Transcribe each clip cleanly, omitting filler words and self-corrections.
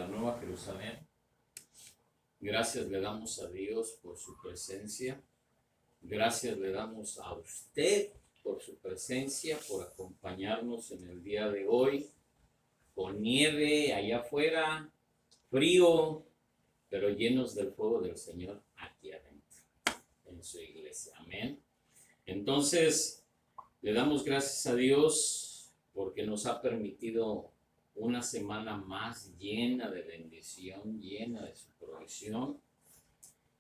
la Nueva Jerusalén. Gracias le damos a Dios por su presencia. Gracias le damos a usted por su presencia, por acompañarnos en el día de hoy, con nieve allá afuera, frío, pero llenos del fuego del Señor aquí adentro, en su iglesia. Amén. Entonces, le damos gracias a Dios porque nos ha permitido una semana más llena de bendición, llena de su provisión.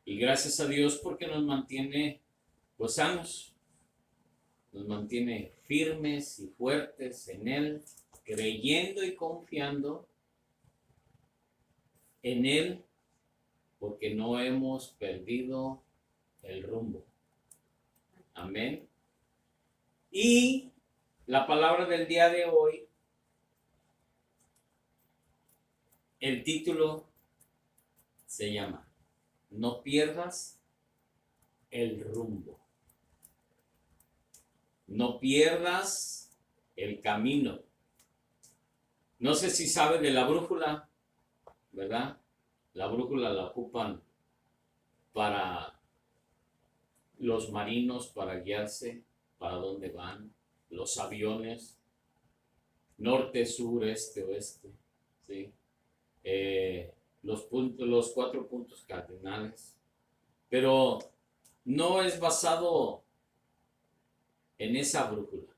Y gracias a Dios porque nos mantiene pues sanos, nos mantiene firmes y fuertes en Él, creyendo y confiando en Él, porque no hemos perdido el rumbo. Amén. Y la palabra del día de hoy, el título se llama No pierdas el rumbo. No pierdas el camino. No sé si sabe de la brújula, ¿verdad? La brújula la ocupan para los marinos, para guiarse para dónde van, los aviones, norte, sur, este, oeste, ¿sí? Los 4 puntos cardinales, pero no es basado en esa brújula.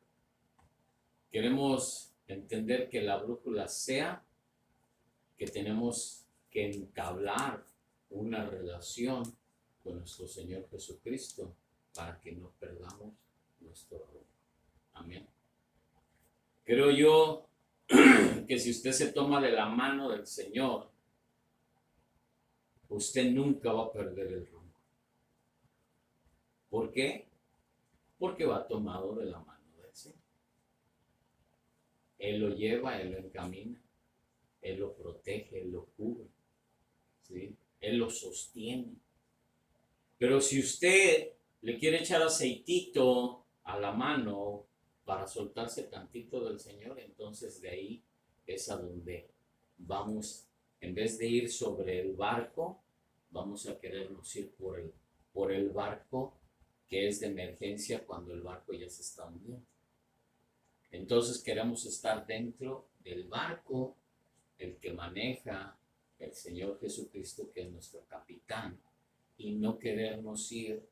Queremos entender que la brújula sea que tenemos que entablar una relación con nuestro Señor Jesucristo para que no perdamos nuestro rumbo. Amén. Creo yo que si usted se toma de la mano del Señor, usted nunca va a perder el rumbo. ¿Por qué? Porque va tomado de la mano del Señor. Él lo lleva, Él lo encamina, Él lo protege, Él lo cubre, ¿sí? Él lo sostiene. Pero si usted le quiere echar aceitito a la mano para soltarse tantito del Señor, entonces de ahí es a donde vamos, en vez de ir sobre el barco, vamos a querernos ir por el barco que es de emergencia cuando el barco ya se está hundiendo. Entonces queremos estar dentro del barco, el que maneja el Señor Jesucristo, que es nuestro capitán, y no querernos ir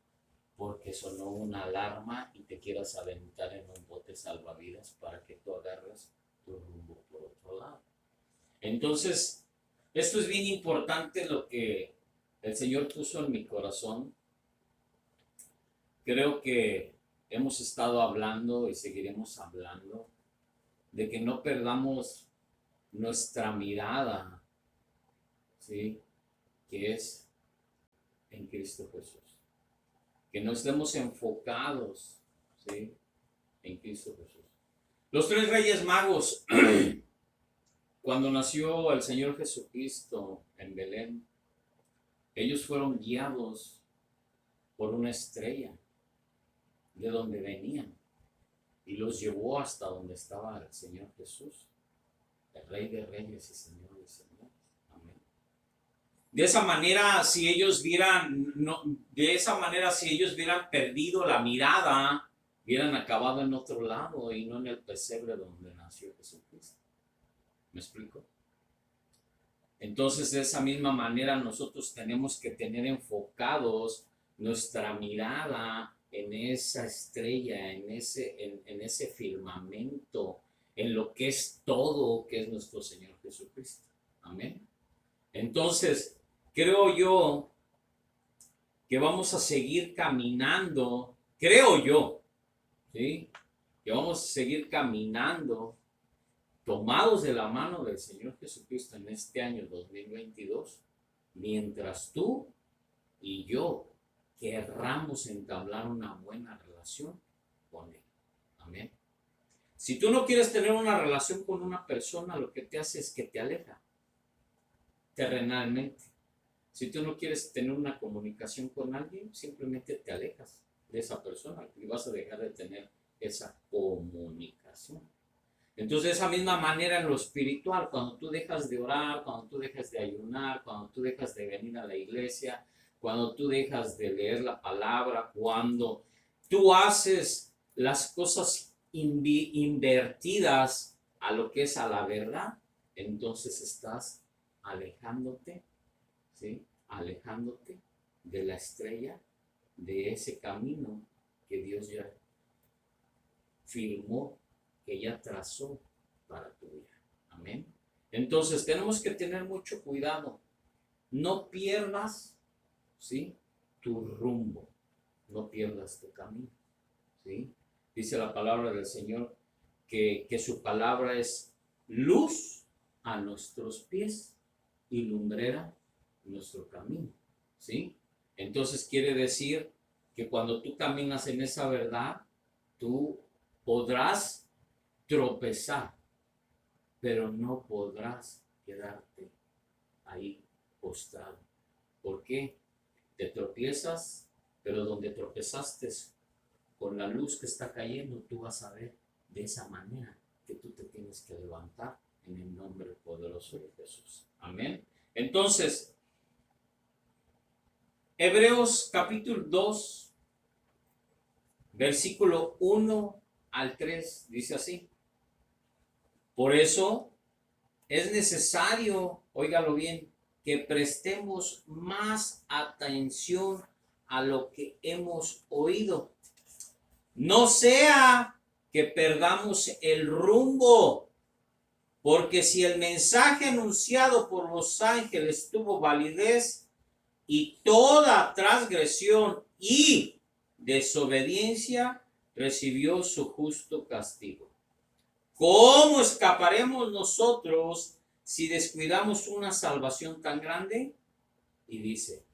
porque sonó una alarma y te quieras aventar en un bote salvavidas para que tú agarres tu rumbo por otro lado. Entonces, esto es bien importante lo que el Señor puso en mi corazón. Creo que hemos estado hablando y seguiremos hablando de que no perdamos nuestra mirada, ¿sí? Que es en Cristo Jesús. Que no estemos enfocados, ¿sí? En Cristo Jesús. Los 3 Reyes Magos, cuando nació el Señor Jesucristo en Belén, ellos fueron guiados por una estrella de donde venían y los llevó hasta donde estaba el Señor Jesús, el Rey de Reyes y Señor de Señores. Amén. De esa manera, si ellos hubieran perdido la mirada, hubieran acabado en otro lado y no en el pesebre donde nació Jesucristo. ¿Me explico? Entonces, de esa misma manera, nosotros tenemos que tener enfocados nuestra mirada en esa estrella, en ese firmamento, en lo que es todo, que es nuestro Señor Jesucristo. Amén. Entonces, creo yo que vamos a seguir caminando, creo yo, ¿sí? Que vamos a seguir caminando tomados de la mano del Señor Jesucristo en este año 2022, mientras tú y yo querramos entablar una buena relación con Él. Amén. Si tú no quieres tener una relación con una persona, lo que te hace es que te aleja terrenalmente. Si tú no quieres tener una comunicación con alguien, simplemente te alejas de esa persona y vas a dejar de tener esa comunicación. Entonces, de esa misma manera en lo espiritual, cuando tú dejas de orar, cuando tú dejas de ayunar, cuando tú dejas de venir a la iglesia, cuando tú dejas de leer la palabra, cuando tú haces las cosas invertidas a lo que es a la verdad, entonces estás alejándote, ¿sí? Alejándote de la estrella, de ese camino que Dios ya firmó, que ya trazó para tu vida. Amén. Entonces tenemos que tener mucho cuidado. No pierdas, ¿sí?, tu rumbo. No pierdas tu camino. ¿Sí? Dice la palabra del Señor que su palabra es luz a nuestros pies y lumbrera nuestro camino. ¿Sí? Entonces quiere decir que cuando tú caminas en esa verdad, tú podrás tropezar, pero no podrás quedarte ahí postrado. ¿Por qué? Te tropiezas, pero donde tropezaste con la luz que está cayendo, tú vas a ver de esa manera que tú te tienes que levantar en el nombre poderoso de Jesús. Amén. Entonces, Hebreos capítulo 2, versículo 1 al 3, dice así. Por eso es necesario, óigalo bien, que prestemos más atención a lo que hemos oído. No sea que perdamos el rumbo, porque si el mensaje anunciado por los ángeles tuvo validez y toda transgresión y desobediencia recibió su justo castigo, ¿cómo escaparemos nosotros si descuidamos una salvación tan grande? Y dice,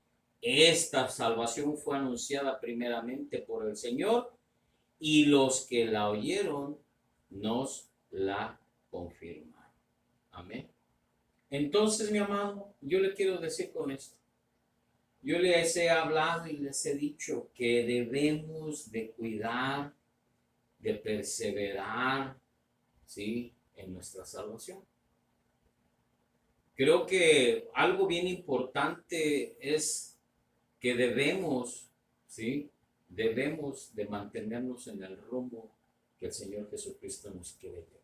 esta salvación fue anunciada primeramente por el Señor y los que la oyeron nos la confirmaron. Amén. Entonces, mi amado, yo le quiero decir con esto. Yo les he hablado y les he dicho que debemos de cuidar, de perseverar, ¿sí?, en nuestra salvación. Creo que algo bien importante es que debemos, ¿sí?, debemos de mantenernos en el rumbo que el Señor Jesucristo nos quiere llevar.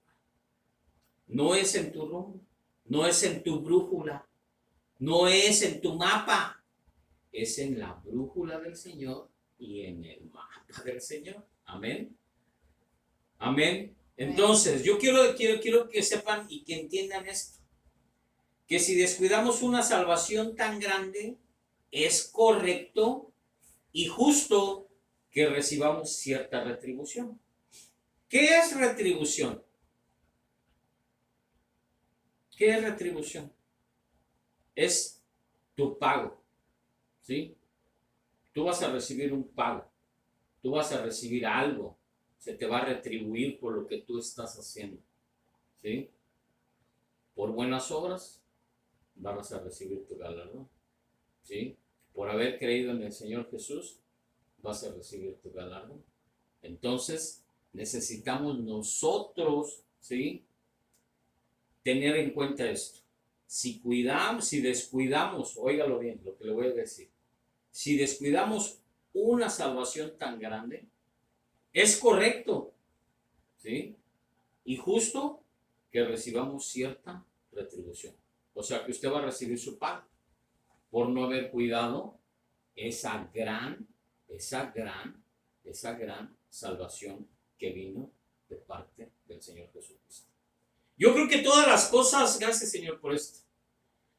No es en tu rumbo, no es en tu brújula, no es en tu mapa, es en la brújula del Señor y en el mapa del Señor. Amén. Amén. Entonces, yo quiero que sepan y que entiendan esto, que si descuidamos una salvación tan grande, es correcto y justo que recibamos cierta retribución. ¿Qué es retribución? ¿Qué es retribución? Es tu pago, ¿sí? Tú vas a recibir un pago, tú vas a recibir algo, se te va a retribuir por lo que tú estás haciendo, ¿sí? Por buenas obras vas a recibir tu galardón, ¿sí? Por haber creído en el Señor Jesús, vas a recibir tu galardón. Entonces, necesitamos nosotros, ¿sí?, tener en cuenta esto. Si descuidamos, óigalo bien lo que le voy a decir, si descuidamos una salvación tan grande, es correcto, ¿sí?, y justo que recibamos cierta retribución. O sea, que usted va a recibir su pago por no haber cuidado esa gran salvación que vino de parte del Señor Jesucristo. Yo creo que todas las cosas, gracias Señor por esto,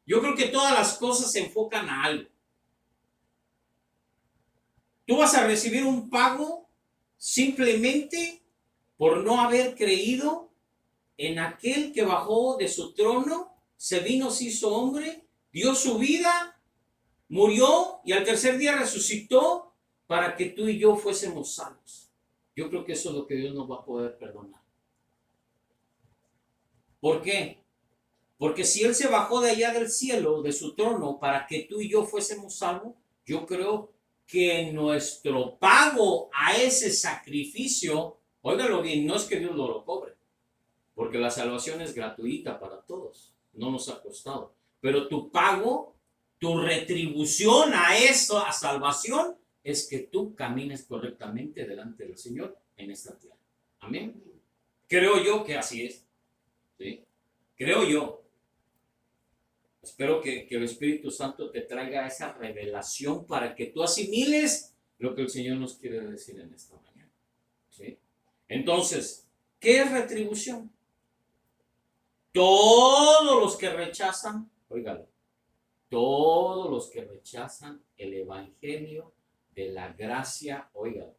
yo creo que todas las cosas se enfocan a algo. Tú vas a recibir un pago simplemente por no haber creído en aquel que bajó de su trono, se vino, se hizo hombre, dio su vida, murió y al tercer día resucitó para que tú y yo fuésemos salvos. Yo creo que eso es lo que Dios nos va a poder perdonar. ¿Por qué? Porque si Él se bajó de allá del cielo, de su trono, para que tú y yo fuésemos salvos, yo creo que nuestro pago a ese sacrificio, óigalo bien, no es que Dios lo cobre, porque la salvación es gratuita para todos, no nos ha costado. Pero tu pago, tu retribución a eso, a salvación, es que tú camines correctamente delante del Señor en esta tierra. Amén. Creo yo que así es. ¿Sí? Creo yo. Espero que el Espíritu Santo te traiga esa revelación para que tú asimiles lo que el Señor nos quiere decir en esta mañana. ¿Sí? Entonces, ¿qué es retribución? Todos los que rechazan, óigalo, todos los que rechazan el evangelio de la gracia, óigalo,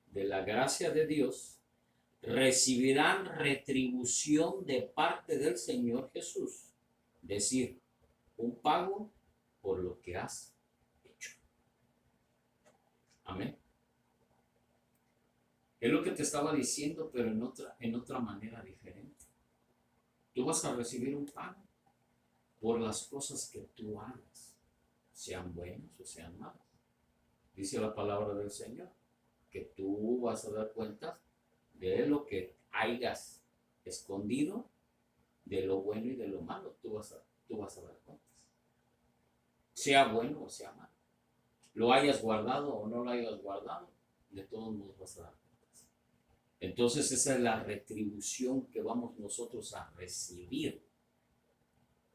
de la gracia de Dios, recibirán retribución de parte del Señor Jesús. Es decir, un pago por lo que has hecho. Amén. Es lo que te estaba diciendo, pero en otra manera diferente. Tú vas a recibir un pago por las cosas que tú hagas, sean buenas o sean malas. Dice la palabra del Señor, que tú vas a dar cuenta de lo que hayas escondido, de lo bueno y de lo malo. Tú vas a dar cuenta. Sea bueno o sea malo. Lo hayas guardado o no lo hayas guardado, de todos modos vas a dar cuenta. Entonces esa es la retribución que vamos nosotros a recibir.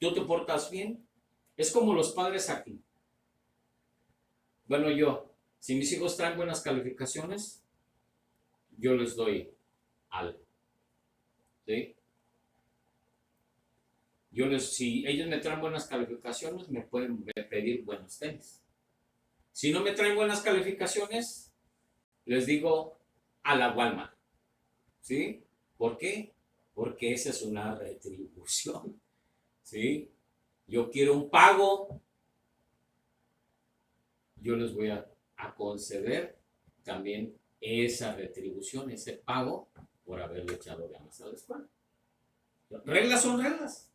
¿Tú te portas bien? Es como los padres aquí. Bueno, si mis hijos traen buenas calificaciones, yo les doy algo. ¿Sí? Si ellos me traen buenas calificaciones, me pueden pedir buenos tenis. Si no me traen buenas calificaciones, les digo a la Walmart. ¿Sí? ¿Por qué? Porque esa es una retribución. ¿Sí? Yo quiero un pago. Yo les voy a conceder también esa retribución, ese pago por haberle echado ganas a la escuela. Reglas son reglas.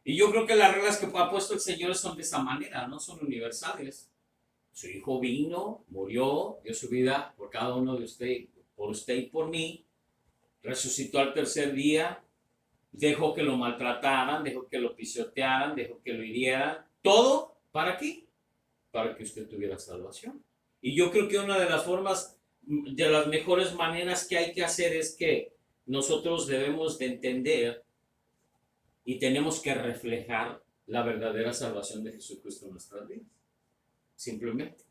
Y yo creo que las reglas que ha puesto el Señor son de esa manera, no son universales. Su Hijo vino, murió, dio su vida por cada uno de ustedes, por usted y por mí, resucitó al tercer día, dejó que lo maltrataran, dejó que lo pisotearan, dejó que lo hirieran. ¿Todo para qué? Para que usted tuviera salvación. Y yo creo que una de las formas, de las mejores maneras que hay que hacer es que nosotros debemos de entender y tenemos que reflejar la verdadera salvación de Jesucristo en nuestras vidas. Simplemente.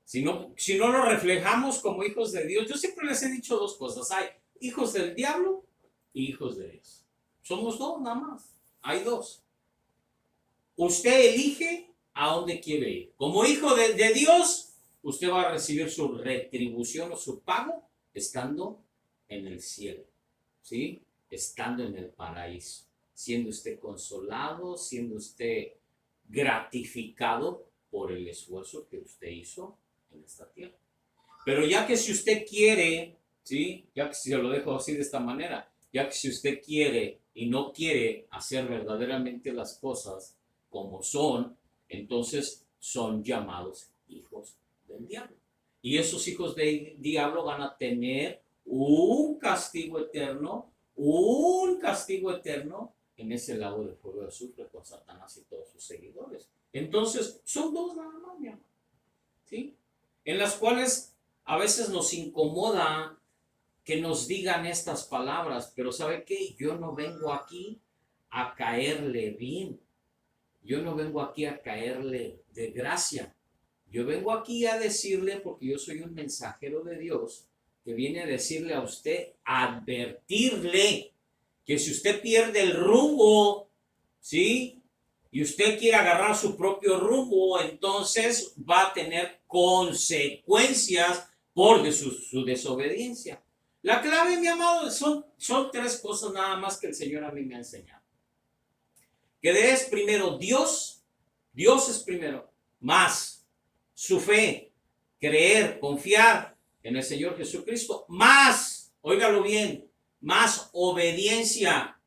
Si no lo reflejamos como hijos de Dios, yo siempre les he dicho dos cosas. Hay hijos del diablo y hijos de Dios. Somos dos nada más. Hay dos. Usted elige a dónde quiere ir. Como hijo de Dios, usted va a recibir su retribución o su pago estando en el cielo. ¿Sí? Estando en el paraíso. Siendo usted consolado, siendo usted gratificado por el esfuerzo que usted hizo en esta tierra. Pero ya que si usted quiere, ¿sí? Ya que si se lo dejo así de esta manera, ya que si usted quiere y no quiere hacer verdaderamente las cosas como son, entonces son llamados hijos del diablo. Y esos hijos del diablo van a tener un castigo eterno en ese lago de fuego de azufre con Satanás y todos sus seguidores. Entonces, son dos nada más, mi amor. ¿Sí? En las cuales a veces nos incomoda que nos digan estas palabras, pero ¿sabe qué? Yo no vengo aquí a caerle bien. Yo no vengo aquí a caerle de gracia. Yo vengo aquí a decirle, porque yo soy un mensajero de Dios, que viene a decirle a usted, a advertirle que si usted pierde el rumbo, ¿sí? Y usted quiere agarrar su propio rumbo, entonces va a tener consecuencias por su desobediencia. La clave, mi amado, son tres cosas nada más que el Señor a mí me ha enseñado. Que es primero Dios es primero, más su fe, creer, confiar en el Señor Jesucristo, más, óigalo bien, más obediencia,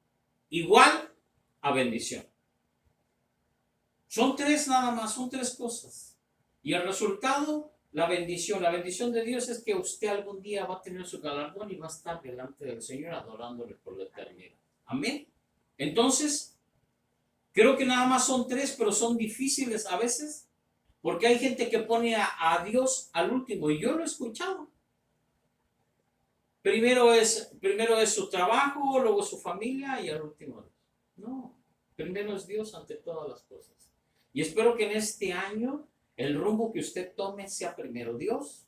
igual a bendición. Son tres nada más, son tres cosas. Y el resultado la bendición. La bendición de Dios es que usted algún día va a tener su galardón y va a estar delante del Señor adorándole por la eternidad. Amén. Entonces, creo que nada más son tres, pero son difíciles a veces, porque hay gente que pone a Dios al último, y yo lo he escuchado. Primero es su trabajo, luego su familia y al último Dios. No, primero es Dios ante todas las cosas. Y espero que en este año el rumbo que usted tome sea primero Dios,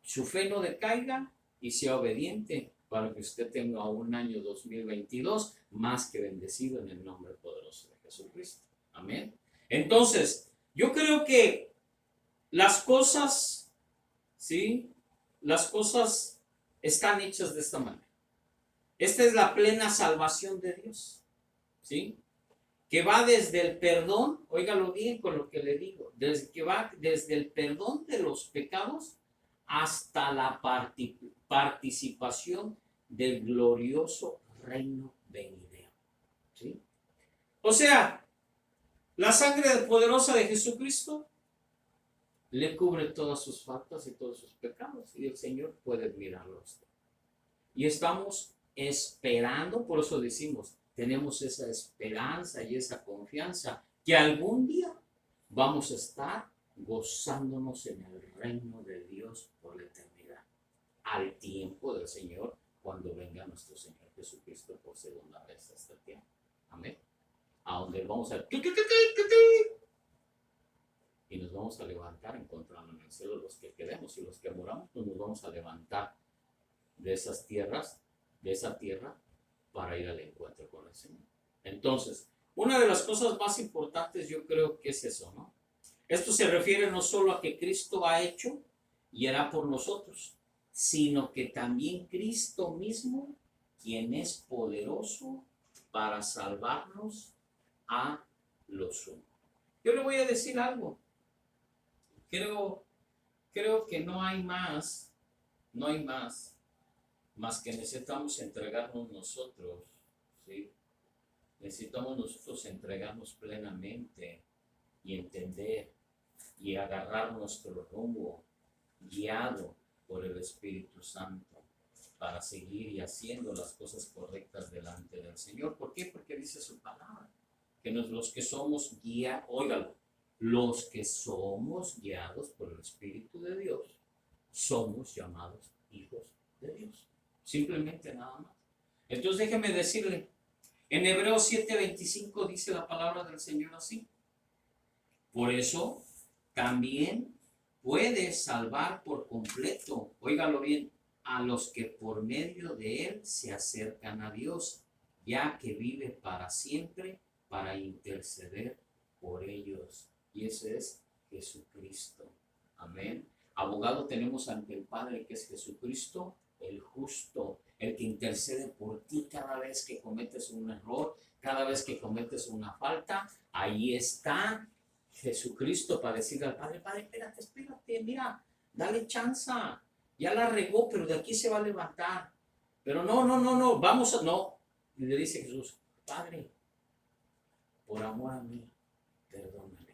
su fe no decaiga y sea obediente para que usted tenga un año 2022 más que bendecido en el nombre poderoso de Jesucristo. Amén. Entonces, yo creo que las cosas, ¿sí? Las cosas están hechas de esta manera. Esta es la plena salvación de Dios, ¿sí? Que va desde el perdón, óigalo bien con lo que le digo, que va desde el perdón de los pecados hasta la participación del glorioso reino venidero, ¿sí? O sea, la sangre poderosa de Jesucristo le cubre todas sus faltas y todos sus pecados, y el Señor puede mirarlo a usted. Y estamos esperando, por eso decimos, tenemos esa esperanza y esa confianza que algún día vamos a estar gozándonos en el reino de Dios por la eternidad, al tiempo del Señor, cuando venga nuestro Señor Jesucristo por segunda vez a esta tierra. Amén. A donde vamos a... Y nos vamos a levantar encontrando en el cielo los que quedemos, y los que moramos, pues nos vamos a levantar de esas tierras, de esa tierra, para ir al encuentro con el Señor. Entonces, una de las cosas más importantes yo creo que es eso, ¿no? Esto se refiere no solo a que Cristo ha hecho y hará por nosotros, sino que también Cristo mismo, quien es poderoso para salvarnos a los suyos. Yo le voy a decir algo. Creo que no hay más que necesitamos entregarnos nosotros, ¿sí? Necesitamos nosotros entregarnos plenamente y entender y agarrar nuestro rumbo guiado por el Espíritu Santo para seguir y haciendo las cosas correctas delante del Señor. ¿Por qué? Porque dice su palabra, que los que somos guiados, óigalo, los que somos guiados por el Espíritu de Dios, somos llamados hijos de Dios. Simplemente nada más. Entonces déjeme decirle, en Hebreos 7:25 dice la palabra del Señor así. Por eso también puede salvar por completo, óigalo bien, a los que por medio de él se acercan a Dios, ya que vive para siempre para interceder por ellos. Y ese es Jesucristo. Amén. Abogado tenemos ante el Padre, que es Jesucristo, el justo, el que intercede por ti cada vez que cometes un error, cada vez que cometes una falta. Ahí está Jesucristo para decirle al Padre, Padre, espérate, mira, dale chance, ya la regó, pero de aquí se va a levantar. Pero no, no. Y le dice Jesús, Padre, por amor a mí, perdóname.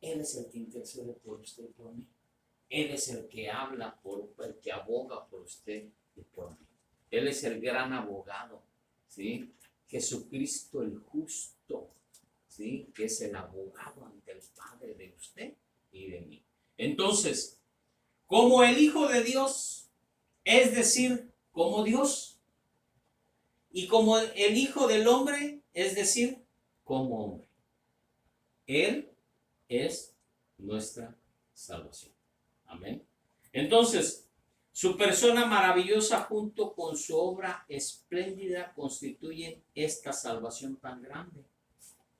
Él es el que intercede por usted y por mí. Él es el que habla, el que aboga por usted y por mí. Él es el gran abogado, ¿sí? Jesucristo el justo, ¿sí? Que es el abogado ante el Padre de usted y de mí. Entonces, como el Hijo de Dios, es decir, como Dios, y como el Hijo del Hombre, es decir, como hombre. Él es nuestra salvación. Amén. Entonces, su persona maravillosa junto con su obra espléndida constituyen esta salvación tan grande.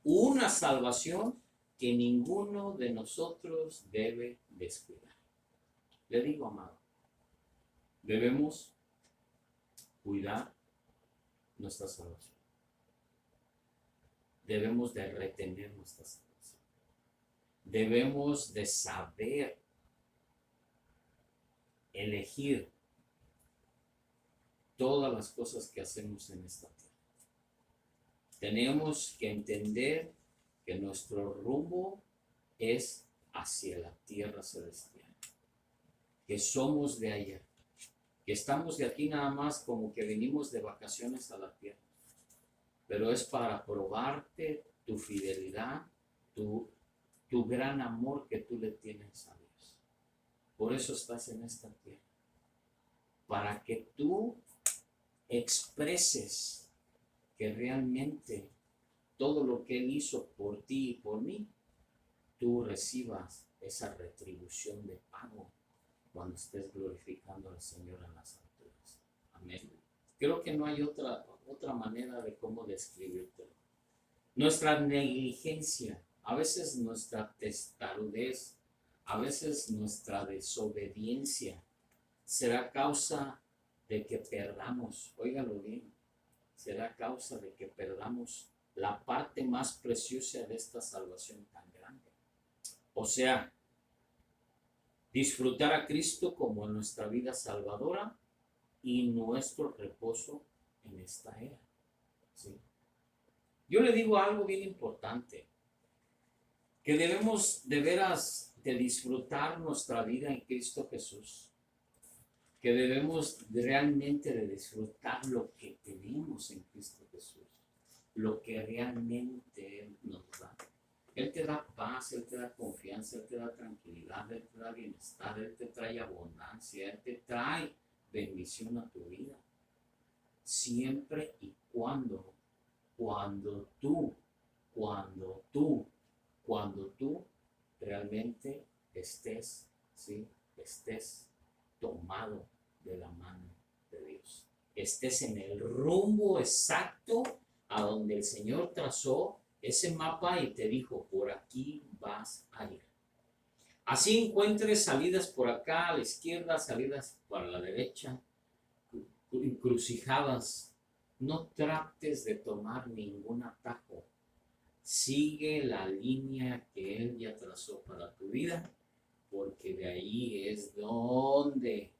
Una salvación que ninguno de nosotros debe descuidar. Le digo, amado, debemos cuidar nuestra salvación. Debemos de retener nuestra salvación. Debemos de saber elegir todas las cosas que hacemos en esta tierra. Tenemos que entender que nuestro rumbo es hacia la tierra celestial, que somos de allá, que estamos de aquí nada más como que venimos de vacaciones a la tierra, pero es para probarte tu fidelidad, tu gran amor que tú le tienes a Dios. Por eso estás en esta tierra, para que tú expreses que realmente todo lo que Él hizo por ti y por mí, tú recibas esa retribución de pago cuando estés glorificando al Señor en las alturas. Amén. Creo que no hay otra manera de cómo describírtelo. Nuestra negligencia, a veces nuestra testarudez, a veces nuestra desobediencia será causa de que perdamos, óigalo bien, será causa de que perdamos la parte más preciosa de esta salvación tan grande. O sea, disfrutar a Cristo como nuestra vida salvadora y nuestro reposo en esta era. ¿Sí? Yo le digo algo bien importante, que debemos de veras de disfrutar nuestra vida en Cristo Jesús, que debemos realmente de disfrutar lo que tenemos en Cristo Jesús, lo que realmente Él nos da. Él te da paz, Él te da confianza, Él te da tranquilidad, Él te da bienestar, Él te trae abundancia, Él te trae bendición a tu vida. Siempre y cuando tú realmente estés, ¿sí? Estés tomado de la mano de Dios. Estés en el rumbo exacto a donde el Señor trazó ese mapa y te dijo, por aquí vas a ir. Así encuentres salidas por acá a la izquierda, salidas para la derecha, encrucijadas. No trates de tomar ningún atajo. Sigue la línea que Él ya trazó para tu vida, porque de ahí es donde,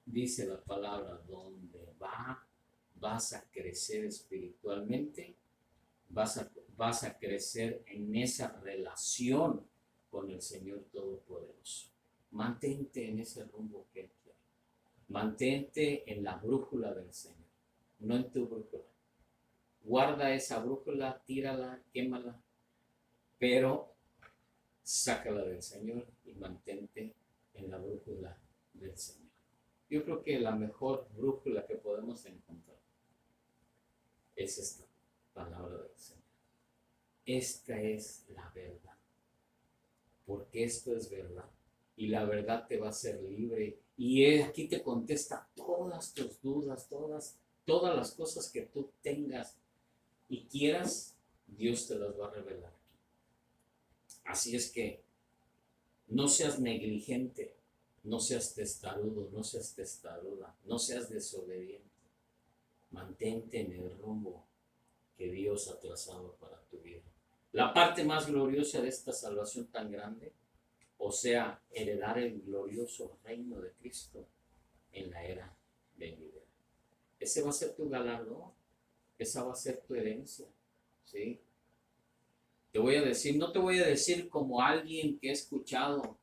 dice la palabra, donde vas a crecer espiritualmente, vas a crecer en esa relación con el Señor Todopoderoso. Mantente en ese rumbo que Él quiere. Mantente en la brújula del Señor, no en tu brújula. Guarda esa brújula, tírala, quémala, pero sácala del Señor y mantente en la brújula del Señor. Yo creo que la mejor brújula que podemos encontrar es esta palabra del Señor. Esta es la verdad, porque esto es verdad y la verdad te va a hacer libre. Y aquí te contesta todas tus dudas, todas las cosas que tú tengas y quieras, Dios te las va a revelar aquí. Así es que no seas negligente, no seas testarudo, no seas testaruda, no seas desobediente. Mantente en el rumbo que Dios ha trazado para tu vida. La parte más gloriosa de esta salvación tan grande, o sea, heredar el glorioso reino de Cristo en la era venidera. Ese va a ser tu galardón, esa va a ser tu herencia, ¿sí? Te voy a decir, no te voy a decir como alguien que he escuchado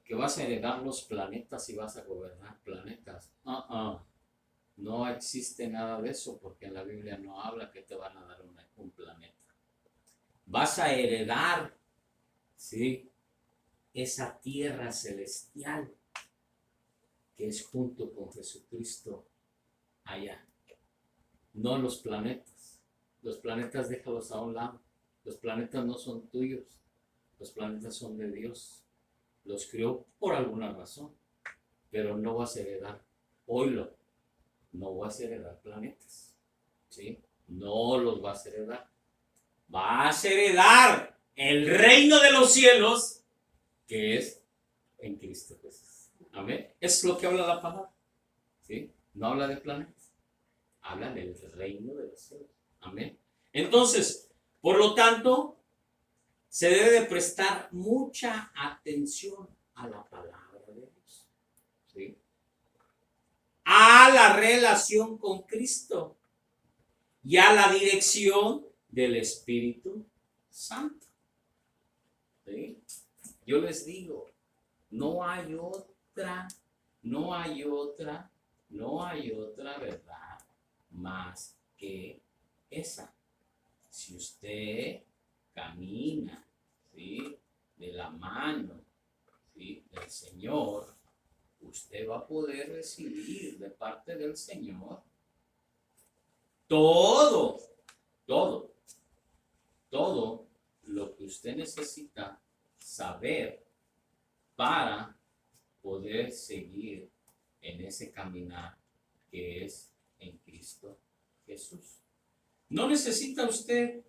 que vas a heredar los planetas y vas a gobernar planetas. No existe nada de eso, porque en la Biblia no habla que te van a dar un planeta. Vas a heredar, ¿sí?, esa tierra celestial que es junto con Jesucristo allá. No los planetas. Los planetas déjalos a un lado. Los planetas no son tuyos. Los planetas son de Dios. Los creó por alguna razón. Pero no vas a heredar. Oílo. No vas a heredar planetas. ¿Sí? No los vas a heredar. Vas a heredar el reino de los cielos, que es en Cristo Jesús. Amén. Es lo que habla la palabra. ¿Sí? No habla de planetas. Habla del reino de los cielos. Amén. Entonces, por lo tanto, se debe de prestar mucha atención a la palabra de Dios. ¿Sí? A la relación con Cristo y a la dirección del Espíritu Santo. ¿Sí? Yo les digo, no hay otra, no hay otra, no hay otra verdad más que esa. Si usted camina, ¿sí?, de la mano, ¿sí?, del Señor, usted va a poder recibir de parte del Señor todo, todo, todo lo que usted necesita saber para poder seguir en ese caminar que es en Cristo Jesús. No necesita usted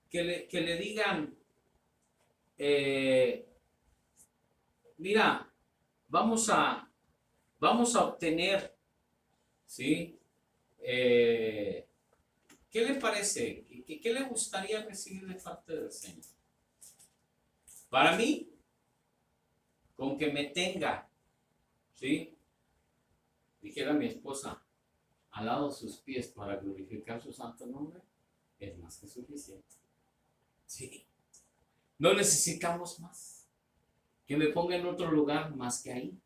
que le digan, mira, vamos a, vamos a obtener, ¿sí? ¿Qué le parece? ¿Qué le gustaría recibir de parte del Señor? Para mí, con que me tenga, ¿sí?, dijera mi esposa, al lado de sus pies para glorificar su santo nombre, es más que suficiente. Sí. No necesitamos más. Que me ponga en otro lugar más que ahí,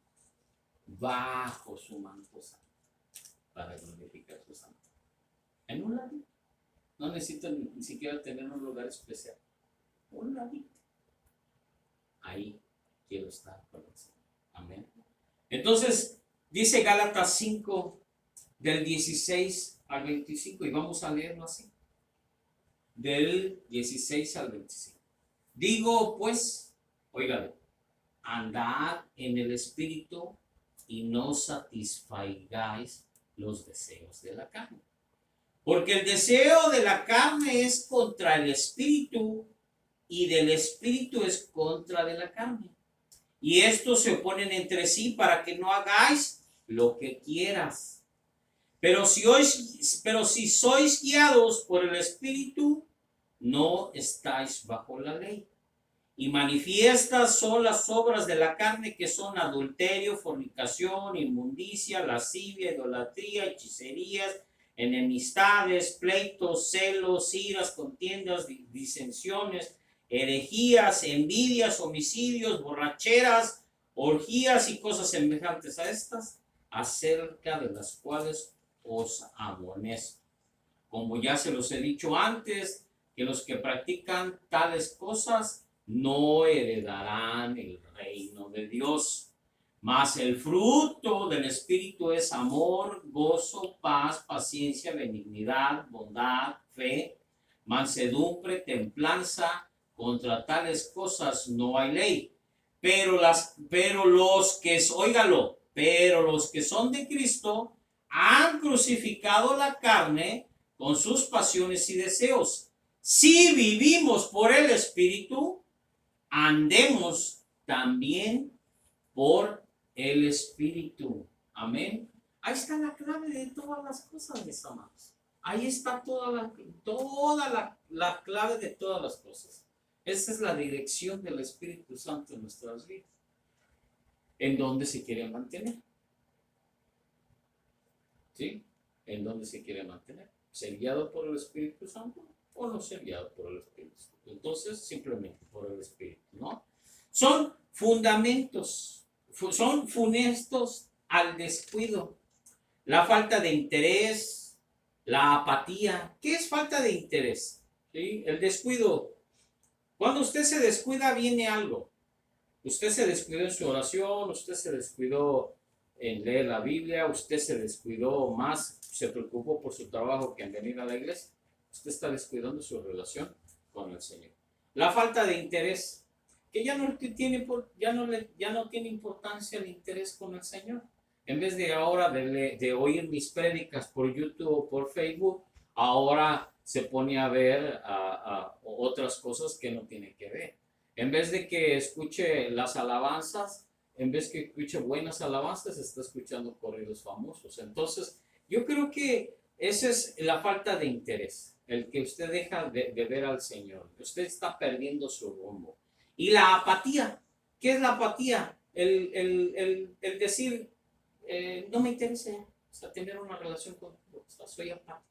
bajo su manto santo, para glorificar su santo. En un ladito. No necesito ni siquiera tener un lugar especial. Un ladito. Ahí quiero estar con el Señor. Amén. Entonces, dice Gálatas 5, del 16 al 25, y vamos a leerlo así. Del 16 al 25. Digo, pues, oígalo, andad en el Espíritu y no satisfagáis los deseos de la carne. Porque el deseo de la carne es contra el Espíritu y del Espíritu es contra de la carne. Y estos se oponen entre sí para que no hagáis lo que quieras. Pero si sois guiados por el Espíritu, no estáis bajo la ley. Y manifiestas son las obras de la carne, que son adulterio, fornicación, inmundicia, lascivia, idolatría, hechicerías, enemistades, pleitos, celos, iras, contiendas, disensiones, herejías, envidias, homicidios, borracheras, orgías y cosas semejantes a estas, acerca de las cuales os amonesto. Como ya se los he dicho antes, que los que practican tales cosas no heredarán el reino de Dios. Mas el fruto del Espíritu es amor, gozo, paz, paciencia, benignidad, bondad, fe, mansedumbre, templanza. Contra tales cosas no hay ley. Pero los que son de Cristo han crucificado la carne con sus pasiones y deseos. Si vivimos por el Espíritu, andemos también por el Espíritu. Amén. Ahí está la clave de todas las cosas, mis amados. Ahí está toda la clave de todas las cosas. Esa es la dirección del Espíritu Santo en nuestras vidas. ¿En dónde se quiere mantener? ¿Sí? ¿En dónde se quiere mantener? ¿Ser guiado por el Espíritu Santo o no ser guiado por el Espíritu Santo? Entonces, simplemente por el Espíritu, ¿no? Son fundamentos, son funestos al descuido, la falta de interés, la apatía. ¿Qué es falta de interés? ¿Sí? El descuido. Cuando usted se descuida, viene algo. Usted se descuidó en su oración, usted se descuidó en leer la Biblia, usted se descuidó más, se preocupó por su trabajo que en venir a la iglesia. Usted está descuidando su relación con el Señor. La falta de interés, que ya no tiene importancia el interés con el Señor. En vez de ahora de oír mis prédicas por YouTube o por Facebook, ahora se pone a ver a otras cosas que no tiene que ver. En vez de que escuche las alabanzas, en vez que escuche buenas alabanzas, está escuchando corridos famosos. Entonces, yo creo que esa es la falta de interés, el que usted deja de ver al Señor. Usted está perdiendo su rumbo. Y la apatía. ¿Qué es la apatía? El decir, no me interesa, o sea, tener una relación contigo, o sea, soy apático.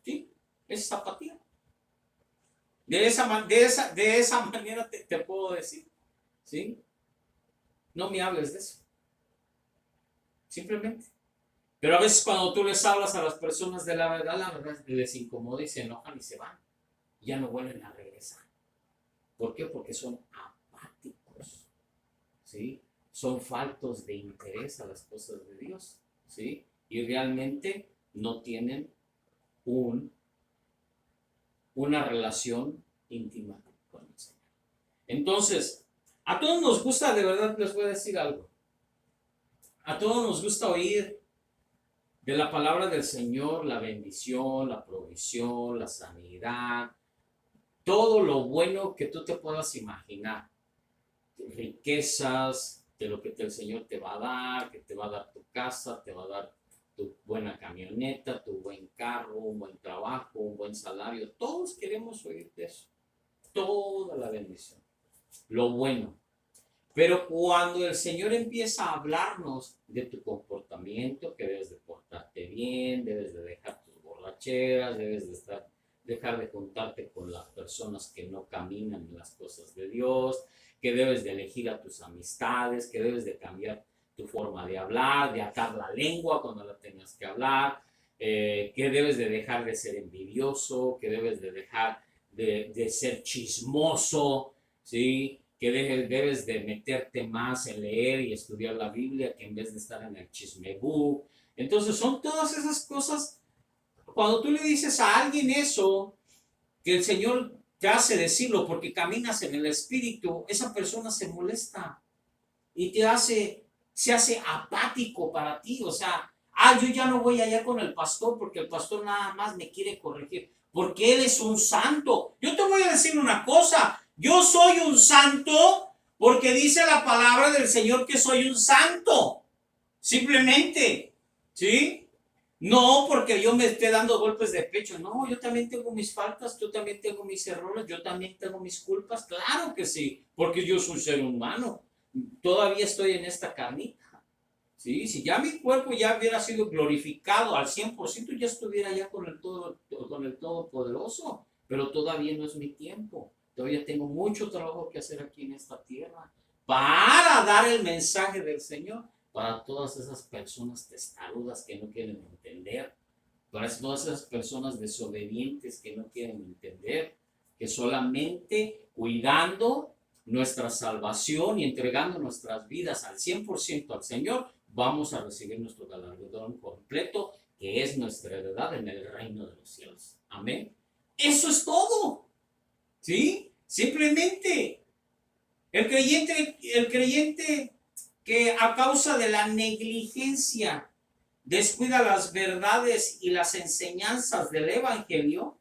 ¿Sí? Es apatía. De esa manera te puedo decir, ¿sí? No me hables de eso, simplemente. Pero a veces cuando tú les hablas a las personas de la verdad les incomoda y se enojan y se van. Ya no vuelven a regresar. ¿Por qué? Porque son apáticos, ¿sí? Son faltos de interés a las cosas de Dios, ¿sí? Y realmente no tienen una relación íntima con el Señor. Entonces, a todos nos gusta, de verdad les voy a decir algo, a todos nos gusta oír de la palabra del Señor la bendición, la provisión, la sanidad, todo lo bueno que tú te puedas imaginar, riquezas, de lo que el Señor te va a dar, que te va a dar tu casa, te va a dar tu buena camioneta, tu buen carro, un buen trabajo, un buen salario. Todos queremos oír de eso, toda la bendición, lo bueno. Pero cuando el Señor empieza a hablarnos de tu comportamiento, que debes de portarte bien, debes de dejar tus borracheras, debes de dejar de juntarte con las personas que no caminan en las cosas de Dios, que debes de elegir a tus amistades, que debes de cambiar tu forma de hablar, de atar la lengua cuando la tengas que hablar, que debes de dejar de ser envidioso, que debes de dejar de ser chismoso, ¿sí? Que debes de meterte más en leer y estudiar la Biblia que en vez de estar en el chismebú. Entonces son todas esas cosas. Cuando tú le dices a alguien eso, que el Señor te hace decirlo porque caminas en el Espíritu, esa persona se molesta y se hace apático para ti. O sea, yo ya no voy allá con el pastor porque el pastor nada más me quiere corregir, porque él es un santo. Yo te voy a decir una cosa, yo soy un santo porque dice la palabra del Señor que soy un santo. Simplemente, ¿sí? No porque yo me esté dando golpes de pecho, no, yo también tengo mis faltas, yo también tengo mis errores, yo también tengo mis culpas, claro que sí, porque yo soy un ser humano, todavía estoy en esta carnita, ¿sí? Si ya mi cuerpo ya hubiera sido glorificado al 100%, ya estuviera ya con el Todopoderoso, pero todavía no es mi tiempo, todavía tengo mucho trabajo que hacer aquí en esta tierra para dar el mensaje del Señor para todas esas personas testarudas que no quieren entender, para todas esas personas desobedientes que no quieren entender, que solamente cuidando nuestra salvación y entregando nuestras vidas al 100% al Señor, vamos a recibir nuestro galardón completo, que es nuestra heredad en el reino de los cielos. Amén. Eso es todo. ¿Sí? Simplemente el creyente que a causa de la negligencia descuida las verdades y las enseñanzas del Evangelio,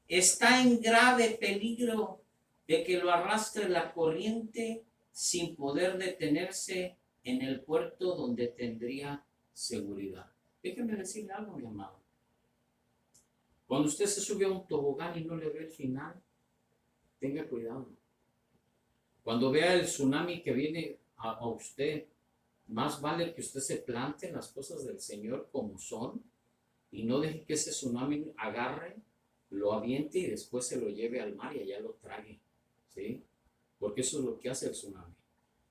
está en grave peligro de que lo arrastre la corriente sin poder detenerse en el puerto donde tendría seguridad. Déjenme decirle algo, mi amado. Cuando usted se sube a un tobogán y no le ve el final, tenga cuidado. Cuando vea el tsunami que viene a usted, más vale que usted se plante en las cosas del Señor como son y no deje que ese tsunami agarre, lo aviente y después se lo lleve al mar y allá lo trague, ¿sí? Porque eso es lo que hace el tsunami.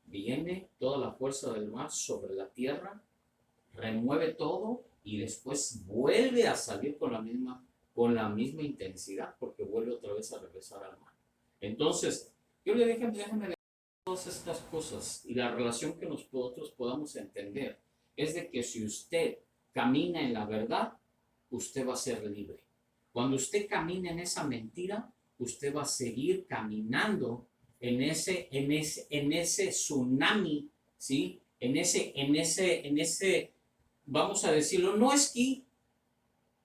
Viene toda la fuerza del mar sobre la tierra, remueve todo y después vuelve a salir con la misma intensidad porque vuelve otra vez a regresar al mar. Entonces, yo le dije, déjenme todas estas cosas y la relación que nosotros podamos entender es de que si usted camina en la verdad, usted va a ser libre. Cuando usted camina en esa mentira, usted va a seguir caminando en ese tsunami, ¿sí? En ese, vamos a decirlo, no esquí,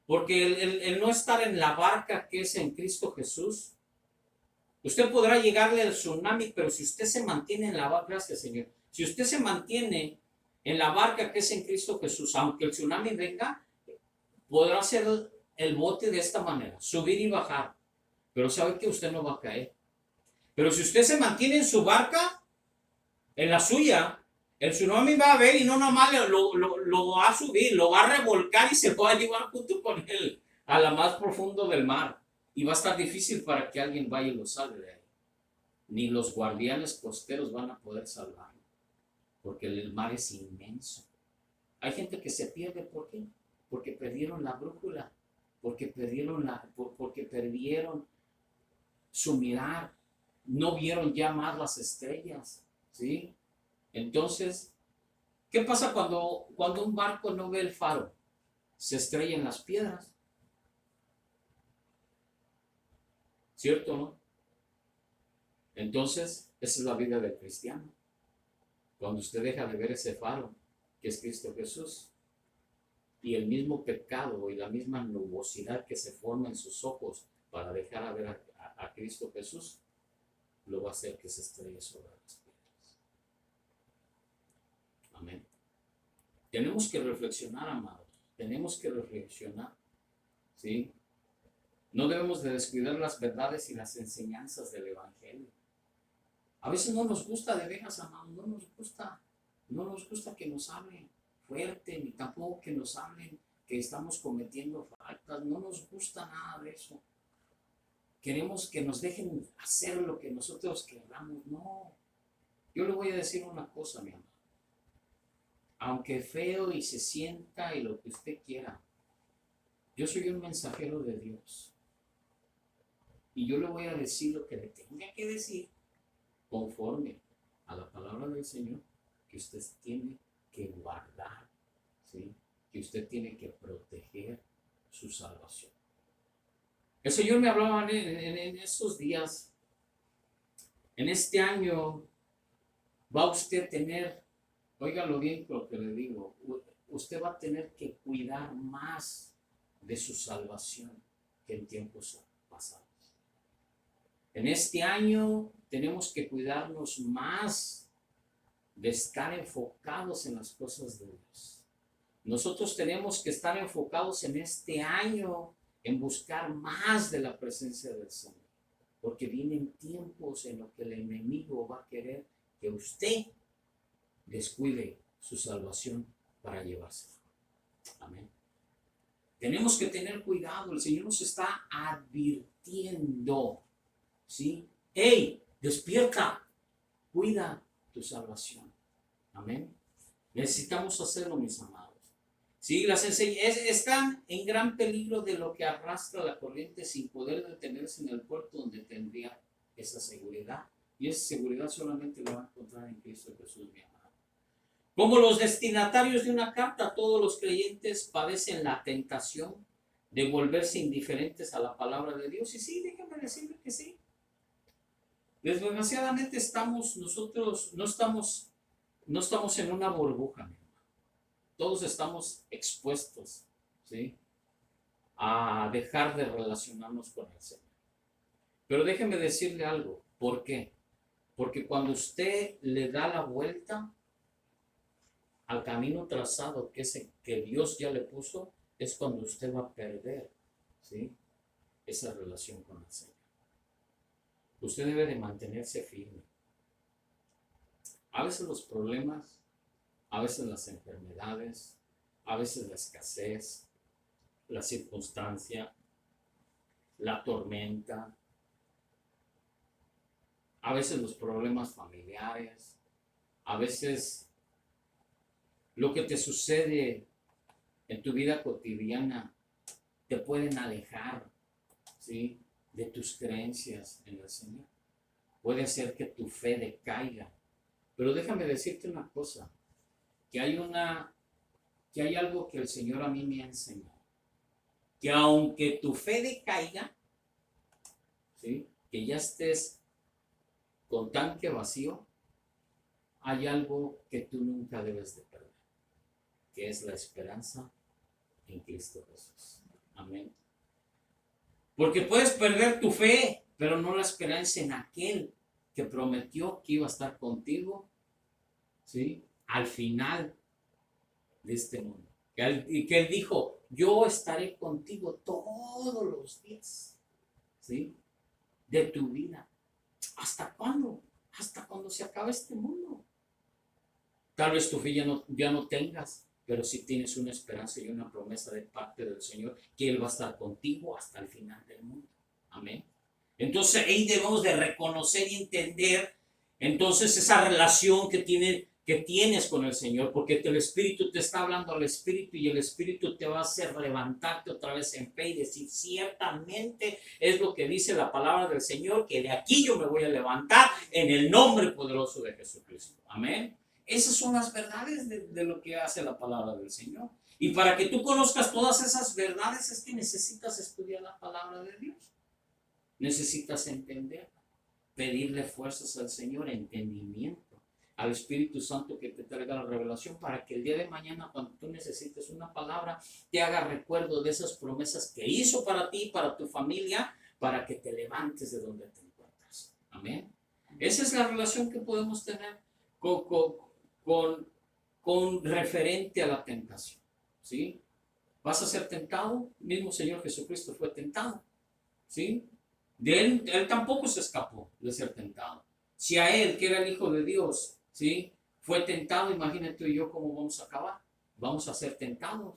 porque el no estar en la barca que es en Cristo Jesús, usted podrá llegarle al tsunami, pero si usted se mantiene en la barca, gracias Señor, si usted se mantiene en la barca que es en Cristo Jesús, aunque el tsunami venga, podrá hacer el bote de esta manera, subir y bajar, pero sabe que usted no va a caer. Pero si usted se mantiene en su barca, en la suya, el tsunami va a ver y no nomás lo va a subir, lo va a revolcar y se va a llevar junto con él a la más profundo del mar. Y va a estar difícil para que alguien vaya y lo salve de ahí. Ni los guardianes costeros van a poder salvarlo, porque el mar es inmenso. Hay gente que se pierde, ¿por qué? Porque perdieron la brújula, porque perdieron su mirar, no vieron ya más las estrellas, ¿sí? Entonces, ¿qué pasa cuando un barco no ve el faro? Se estrella en las piedras, ¿cierto o no? Entonces, esa es la vida del cristiano. Cuando usted deja de ver ese faro, que es Cristo Jesús, y el mismo pecado y la misma nubosidad que se forma en sus ojos para dejar a ver a Cristo Jesús, lo va a hacer que se estrelle sobre las piedras. Amén. Tenemos que reflexionar, amados. Tenemos que reflexionar, ¿sí? No debemos de descuidar las verdades y las enseñanzas del Evangelio. A veces no nos gusta, de veras, amados, no nos gusta que nos hablen fuerte, ni tampoco que nos hablen que estamos cometiendo faltas, no nos gusta nada de eso. Queremos que nos dejen hacer lo que nosotros queramos, no. Yo le voy a decir una cosa, mi amor. Aunque feo y se sienta y lo que usted quiera, yo soy un mensajero de Dios. Y yo le voy a decir lo que le tenga que decir conforme a la palabra del Señor, que usted tiene que guardar, ¿sí? Que usted tiene que proteger su salvación. El Señor me hablaba en estos días, en este año va usted a tener, óigalo bien lo que le digo, usted va a tener que cuidar más de su salvación que en tiempos pasados. En este año tenemos que cuidarnos más de estar enfocados en las cosas de Dios. Nosotros tenemos que estar enfocados en este año en buscar más de la presencia del Señor, porque vienen tiempos en los que el enemigo va a querer que usted descuide su salvación para llevársela. Amén. Tenemos que tener cuidado, el Señor nos está advirtiendo, ¿sí? ¡Hey! Despierta, cuida tu salvación. Amén. Necesitamos hacerlo, mis amados. Sí, las están en gran peligro de lo que arrastra la corriente sin poder detenerse en el puerto donde tendría esa seguridad. Y esa seguridad solamente la va a encontrar en Cristo Jesús, mi amado. Como los destinatarios de una carta, todos los creyentes padecen la tentación de volverse indiferentes a la palabra de Dios. Y sí, déjame decirle que sí. Desgraciadamente nosotros no estamos en una burbuja, mi hermano. Todos estamos expuestos, ¿sí?, a dejar de relacionarnos con el Señor. Pero déjeme decirle algo. ¿Por qué? Porque cuando usted le da la vuelta al camino trazado que Dios ya le puso, es cuando usted va a perder, ¿sí?, esa relación con el Señor. Usted debe de mantenerse firme. A veces los problemas, a veces las enfermedades, a veces la escasez, la circunstancia, la tormenta, a veces los problemas familiares, a veces lo que te sucede en tu vida cotidiana te pueden alejar, ¿sí?, de tus creencias en el Señor. Puede hacer que tu fe decaiga. Pero déjame decirte una cosa, que hay algo que el Señor a mí me ha enseñado. Que aunque tu fe decaiga, ¿sí?, que ya estés con tanque vacío, hay algo que tú nunca debes de perder, que es la esperanza en Cristo Jesús. Amén. Porque puedes perder tu fe, pero no la esperanza en aquel que prometió que iba a estar contigo, ¿sí?, al final de este mundo. Y que Él dijo, yo estaré contigo todos los días, ¿sí?, de tu vida. ¿Hasta cuándo? Hasta cuando se acabe este mundo. Tal vez tu fe ya no tengas, pero sí tienes una esperanza y una promesa de parte del Señor, que Él va a estar contigo hasta el final del mundo. Amén. Entonces ahí debemos de reconocer y entender entonces esa relación que tienes con el Señor, porque el Espíritu te está hablando al Espíritu y el Espíritu te va a hacer levantarte otra vez en fe y decir, ciertamente es lo que dice la palabra del Señor, que de aquí yo me voy a levantar en el nombre poderoso de Jesucristo. Amén. Esas son las verdades de lo que hace la palabra del Señor. Y para que tú conozcas todas esas verdades es que necesitas estudiar la palabra de Dios. Necesitas entender, pedirle fuerzas al Señor, entendimiento, al Espíritu Santo que te traiga la revelación para que el día de mañana cuando tú necesites una palabra te haga recuerdo de esas promesas que hizo para ti, para tu familia, para que te levantes de donde te encuentras. Amén. Esa es la relación que podemos tener con, con referente a la tentación. ¿Sí? ¿Vas a ser tentado? El mismo Señor Jesucristo fue tentado. ¿Sí? De él tampoco se escapó de ser tentado. Si a él, que era el Hijo de Dios, ¿sí? Fue tentado, imagínate tú y yo cómo vamos a acabar. Vamos a ser tentados.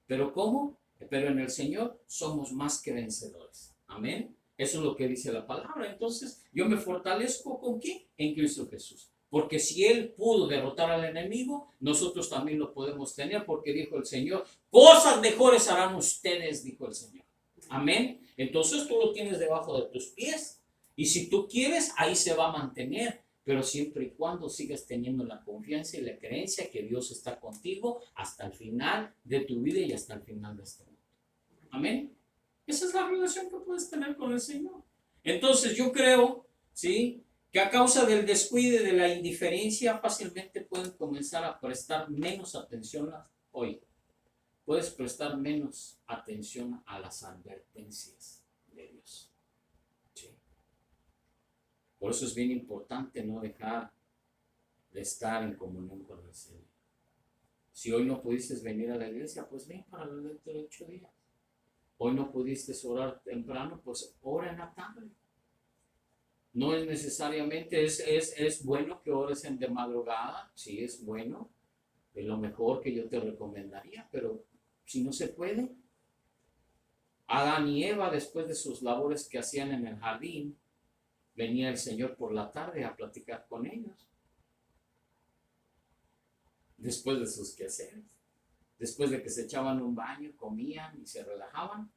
¿Pero cómo? Pero en el Señor somos más que vencedores. Amén. Eso es lo que dice la palabra. Entonces, yo me fortalezco ¿con qué? En Cristo Jesús. Porque si Él pudo derrotar al enemigo, nosotros también lo podemos tener, porque dijo el Señor, cosas mejores harán ustedes, dijo el Señor. Amén. Entonces tú lo tienes debajo de tus pies. Y si tú quieres, ahí se va a mantener. Pero siempre y cuando sigas teniendo la confianza y la creencia que Dios está contigo hasta el final de tu vida y hasta el final de este mundo. Amén. Esa es la relación que puedes tener con el Señor. Entonces yo creo, ¿sí? Que a causa del descuido y de la indiferencia fácilmente pueden comenzar a prestar menos atención hoy. Puedes prestar menos atención a las advertencias de Dios. ¿Sí? Por eso es bien importante no dejar de estar en comunión con el Señor. Si hoy no pudiste venir a la iglesia, pues ven para los dentro de 8 días. Hoy no pudiste orar temprano, pues ora en la tarde. No es necesariamente, es bueno que ores de madrugada, sí es bueno, es lo mejor que yo te recomendaría, pero si no se puede, Adán y Eva, después de sus labores que hacían en el jardín, venía el Señor por la tarde a platicar con ellos. Después de sus quehaceres, después de que se echaban un baño, comían y se relajaban,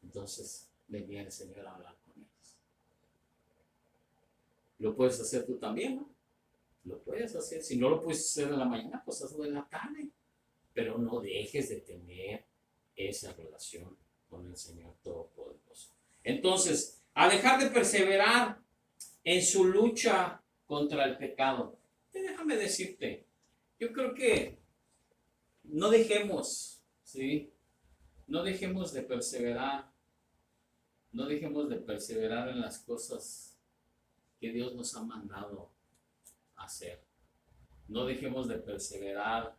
entonces venía el Señor a hablar con ellos. Lo puedes hacer tú también, ¿no? Lo puedes hacer. Si no lo puedes hacer en la mañana, pues hazlo en la tarde. Pero no dejes de tener esa relación con el Señor Todopoderoso. Entonces, a dejar de perseverar en su lucha contra el pecado. Déjame decirte, yo creo que no dejemos, ¿sí? No dejemos de perseverar. No dejemos de perseverar en las cosas que Dios nos ha mandado hacer. No dejemos de perseverar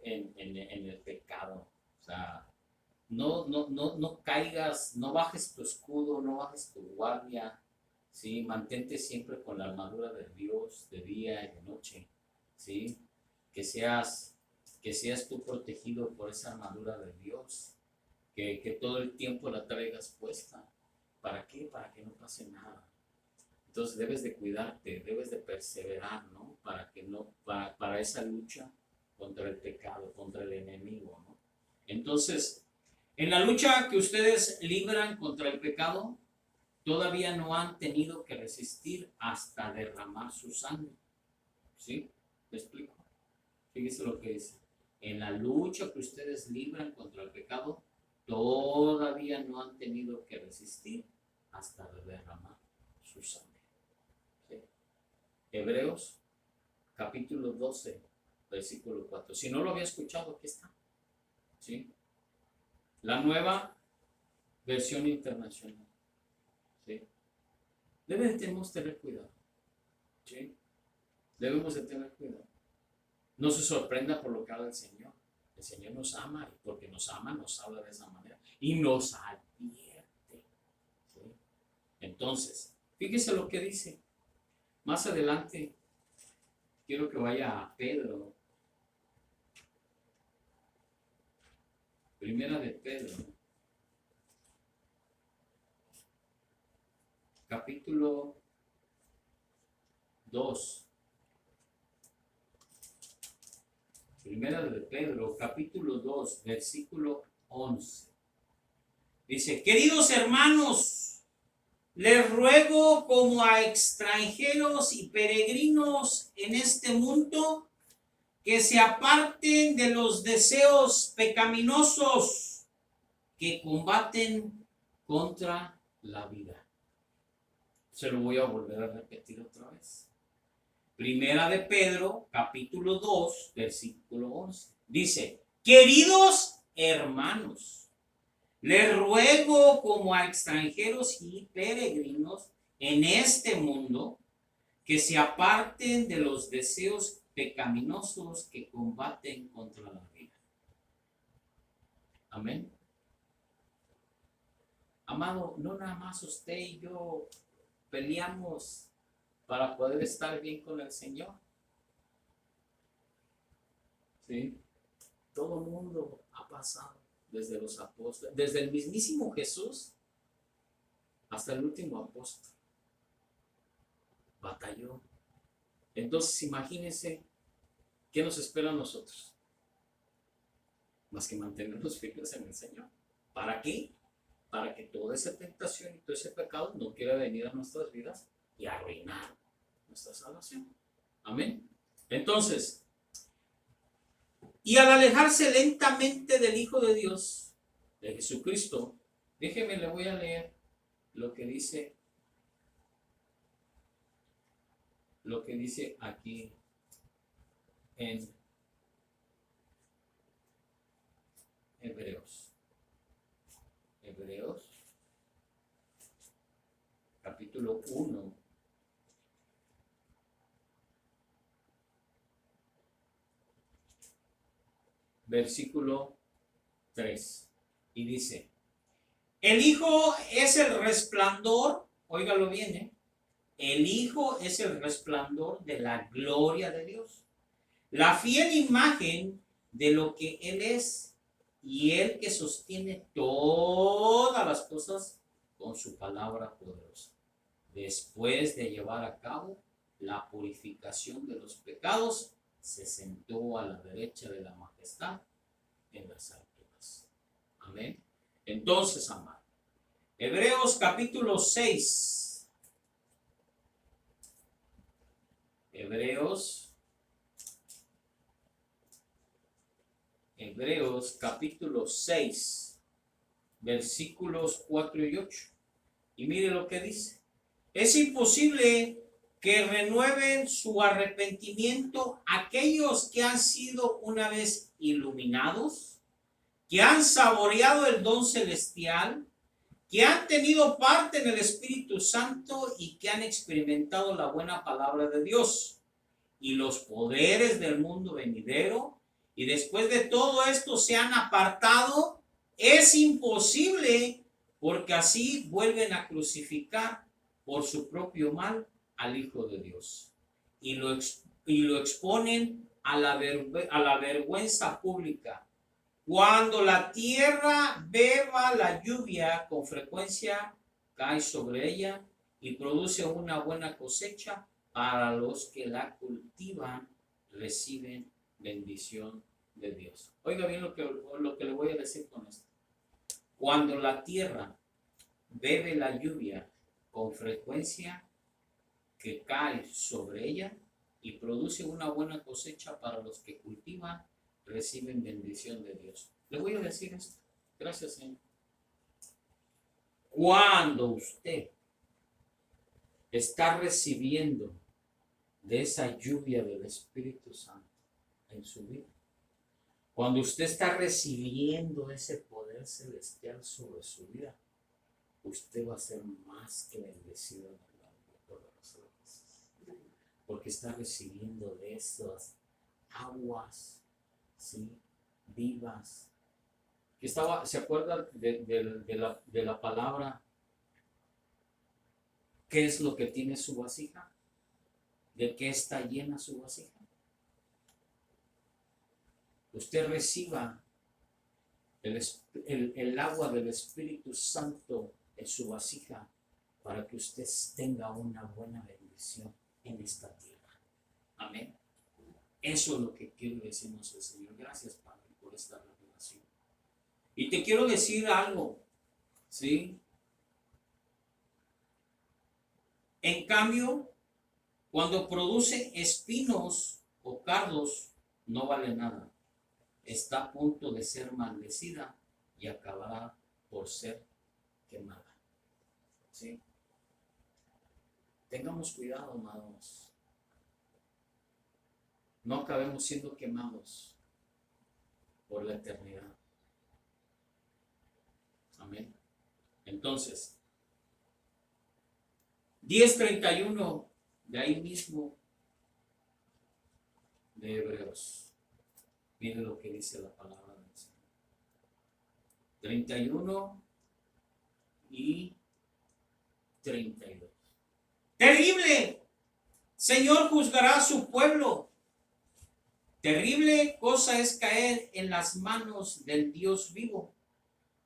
en el pecado. O sea, no caigas, no bajes tu escudo, no bajes tu guardia. ¿Sí? Mantente siempre con la armadura de Dios de día y de noche. ¿Sí? Que seas tú protegido por esa armadura de Dios. Que todo el tiempo la traigas puesta. ¿Para qué? Para que no pase nada. Entonces debes de cuidarte, debes de perseverar, ¿no? Para esa lucha contra el pecado, contra el enemigo, ¿no? Entonces, en la lucha que ustedes libran contra el pecado, todavía no han tenido que resistir hasta derramar su sangre. ¿Sí? ¿Me explico? Fíjese lo que dice. En la lucha que ustedes libran contra el pecado, todavía no han tenido que resistir hasta derramar su sangre. ¿Sí? Hebreos capítulo 12, versículo 4. Si no lo había escuchado, aquí está. ¿Sí? La nueva versión internacional. ¿Sí? Debemos tener cuidado. ¿Sí? Debemos de tener cuidado. No se sorprenda por lo que habla el Señor. El Señor nos ama y porque nos ama nos habla de esa manera y nos advierte. ¿Sí? Entonces, fíjese lo que dice. Más adelante, quiero que vaya a Pedro. Primera de Pedro. capítulo 2. Primera de Pedro, capítulo 2, versículo 11. Dice, queridos hermanos, les ruego como a extranjeros y peregrinos en este mundo, que se aparten de los deseos pecaminosos que combaten contra la vida. Se lo voy a volver a repetir otra vez. Primera de Pedro, capítulo 2, versículo 11. Dice, queridos hermanos, les ruego como a extranjeros y peregrinos en este mundo, que se aparten de los deseos pecaminosos que combaten contra la vida. Amén. Amado, no nada más usted y yo peleamos para poder estar bien con el Señor. ¿Sí? Todo el mundo ha pasado, desde los apóstoles, desde el mismísimo Jesús hasta el último apóstol. Batalló. Entonces imagínense qué nos espera a nosotros. Más que mantenernos firmes en el Señor. ¿Para qué? Para que toda esa tentación y todo ese pecado no quiera venir a nuestras vidas y arruinar nuestra salvación. Amén. Entonces, y al alejarse lentamente del Hijo de Dios, de Jesucristo, déjeme, le voy a leer lo que dice aquí en Hebreos. Hebreos, capítulo 1. Versículo 3. Y dice, el Hijo es el resplandor, óigalo bien, el Hijo es el resplandor de la gloria de Dios, la fiel imagen de lo que Él es, y Él que sostiene todas las cosas con su palabra poderosa. Después de llevar a cabo la purificación de los pecados, se sentó a la derecha de la majestad en las alturas. Amén. Entonces, amado, Hebreos capítulo 6. Hebreos capítulo 6, versículos 4 y 8. Y mire lo que dice. Es imposible que renueven su arrepentimiento aquellos que han sido una vez iluminados, que han saboreado el don celestial, que han tenido parte en el Espíritu Santo y que han experimentado la buena palabra de Dios y los poderes del mundo venidero, y después de todo esto se han apartado. Es imposible, porque así vuelven a crucificar por su propio mal al Hijo de Dios y lo exponen a la vergüenza pública. Cuando la tierra beba la lluvia, con frecuencia cae sobre ella y produce una buena cosecha. Para los que la cultivan, reciben bendición de Dios. Oiga bien lo que le voy a decir con esto. Cuando la tierra bebe la lluvia, con frecuencia que cae sobre ella y produce una buena cosecha, para los que cultivan, reciben bendición de Dios. Le voy a decir esto. Gracias, Señor. Cuando usted está recibiendo de esa lluvia del Espíritu Santo en su vida, cuando usted está recibiendo ese poder celestial sobre su vida, usted va a ser más que bendecido en el nombre poderoso de Jesús, porque está recibiendo de esas aguas, ¿sí?, vivas. ¿Se acuerda de la palabra? ¿Qué es lo que tiene su vasija? ¿De qué está llena su vasija? Usted reciba el agua del Espíritu Santo en su vasija para que usted tenga una buena bendición en esta tierra. Amén. Eso es lo que quiero decirnos al Señor. Gracias, Padre, por esta revelación. Y te quiero decir algo, ¿sí? En cambio, cuando produce espinos o cardos, no vale nada. Está a punto de ser maldecida y acabará por ser quemada. ¿Sí? Tengamos cuidado, amados. No acabemos siendo quemados por la eternidad. Amén. Entonces, 10:31 de ahí mismo de Hebreos. Mire lo que dice la palabra del Señor. 31 y 32. Terrible. Señor juzgará a su pueblo. Terrible cosa es caer en las manos del Dios vivo.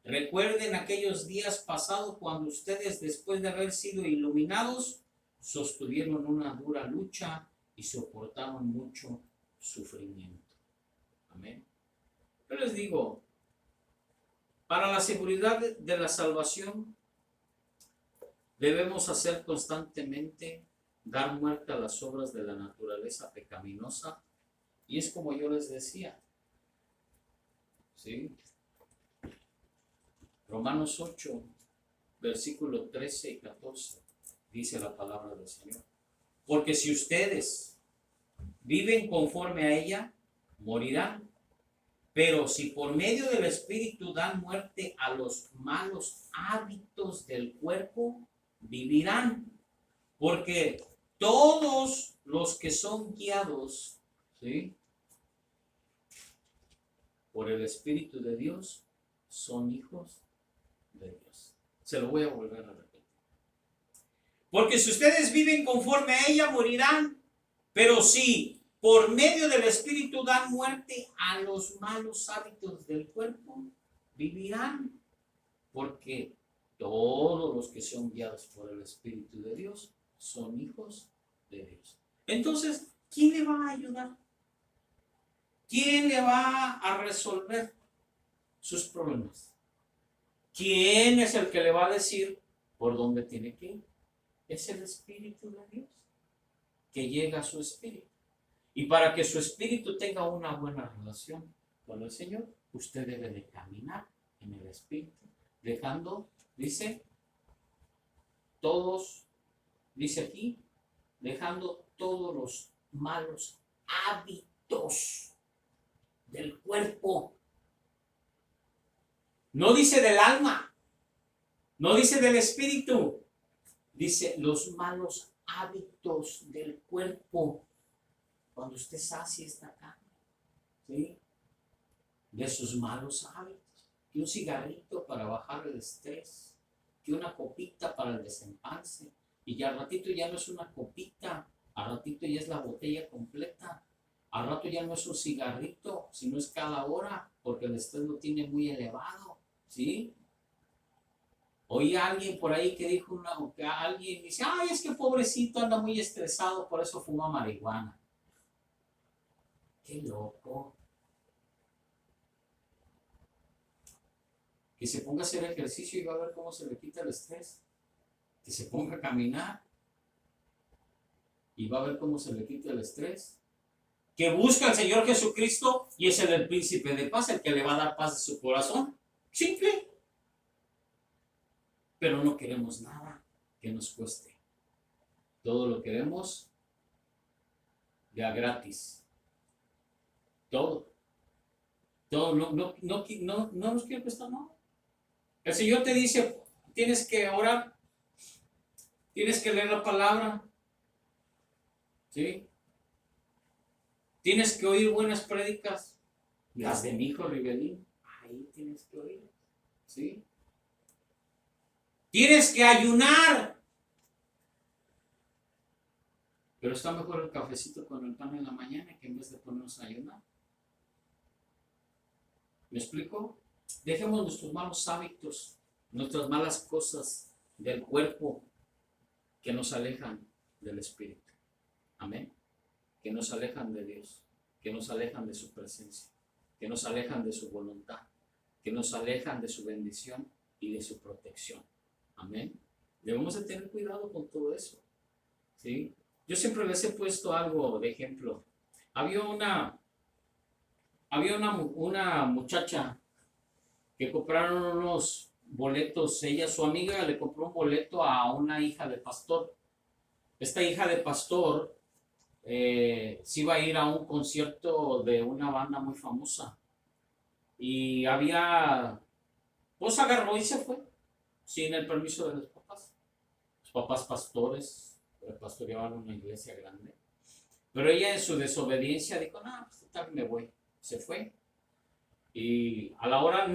Recuerden aquellos días pasados cuando ustedes, después de haber sido iluminados, sostuvieron una dura lucha y soportaron mucho sufrimiento. Amén. Yo les digo, para la seguridad de la salvación, debemos hacer constantemente, dar muerte a las obras de la naturaleza pecaminosa. Y es como yo les decía, ¿sí? Romanos 8, versículos 13 y 14, dice la palabra del Señor. Porque si ustedes viven conforme a ella, morirán. Pero si por medio del Espíritu dan muerte a los malos hábitos del cuerpo, vivirán. Porque todos los que son guiados, ¿sí?, por el Espíritu de Dios, son hijos de Dios. Se lo voy a volver a repetir. Porque si ustedes viven conforme a ella, morirán. Pero si por medio del Espíritu dan muerte a los malos hábitos del cuerpo, vivirán. Porque todos los que son guiados por el Espíritu de Dios son hijos de Dios. Entonces, ¿quién le va a ayudar? ¿Quién le va a resolver sus problemas? ¿Quién es el que le va a decir por dónde tiene que ir? Es el Espíritu de Dios, que llega a su espíritu. Y para que su espíritu tenga una buena relación con el Señor, usted debe de caminar en el Espíritu, dejando, dice, todos, dice aquí, dejando todos los malos hábitos del cuerpo. No dice del alma, no dice del espíritu, dice los malos hábitos del cuerpo. Cuando usted sacie esta carne, ¿sí?, de sus malos hábitos, que un cigarrito para bajar el estrés, que una copita para el desempance, y ya al ratito ya no es una copita, al ratito ya es la botella completa, al rato ya no es un cigarrito, sino es cada hora, porque el estrés lo tiene muy elevado, ¿sí? Oí a alguien por ahí que dijo, que alguien dice, ay, es que pobrecito anda muy estresado, por eso fuma marihuana. Qué loco. Que se ponga a hacer ejercicio y va a ver cómo se le quita el estrés. Que se ponga a caminar y va a ver cómo se le quita el estrés. Que busca al Señor Jesucristo y es el príncipe de paz, el que le va a dar paz de su corazón. Simple. Pero no queremos nada que nos cueste. Todo lo queremos de a gratis. Todo. Todo no nos quiere prestar nada. El Señor te dice, tienes que orar, tienes que leer la palabra, ¿sí? Tienes que oír buenas prédicas, las de mi hijo Rivelín, ahí tienes que oír, ¿sí? Tienes que ayunar, pero está mejor el cafecito con el pan en la mañana que en vez de ponernos a ayunar. ¿Me explico? Dejemos nuestros malos hábitos, nuestras malas cosas del cuerpo, que nos alejan del Espíritu. Amén. Que nos alejan de Dios, que nos alejan de su presencia, que nos alejan de su voluntad, que nos alejan de su bendición y de su protección. Amén. Debemos de tener cuidado con todo eso. ¿Sí? Yo siempre les he puesto algo de ejemplo. Había una muchacha que compraron unos boletos. Su amiga le compró un boleto a una hija de pastor. Esta hija de pastor se iba a ir a un concierto de una banda muy famosa. Y pues agarró y se fue, sin el permiso de los papás. Los papás pastores, pastoreaban una iglesia grande. Pero ella en su desobediencia dijo, no, pues total, me voy. Se fue. Y a la hora,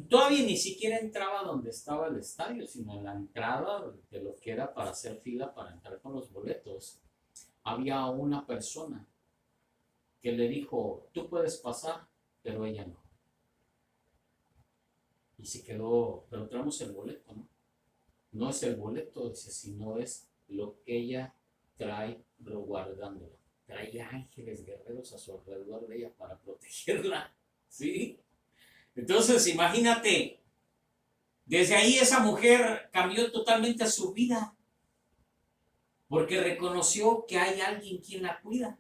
todavía ni siquiera entraba donde estaba el estadio, sino en la entrada de lo que era para hacer fila para entrar con los boletos. Había una persona que le dijo, tú puedes pasar, pero ella no. Y se quedó, pero traemos el boleto, ¿no? No es el boleto, dice, sino es lo que ella trae resguardándolo. Trae ángeles guerreros a su alrededor de ella para protegerla, ¿sí? Entonces, imagínate, desde ahí esa mujer cambió totalmente su vida, porque reconoció que hay alguien quien la cuida.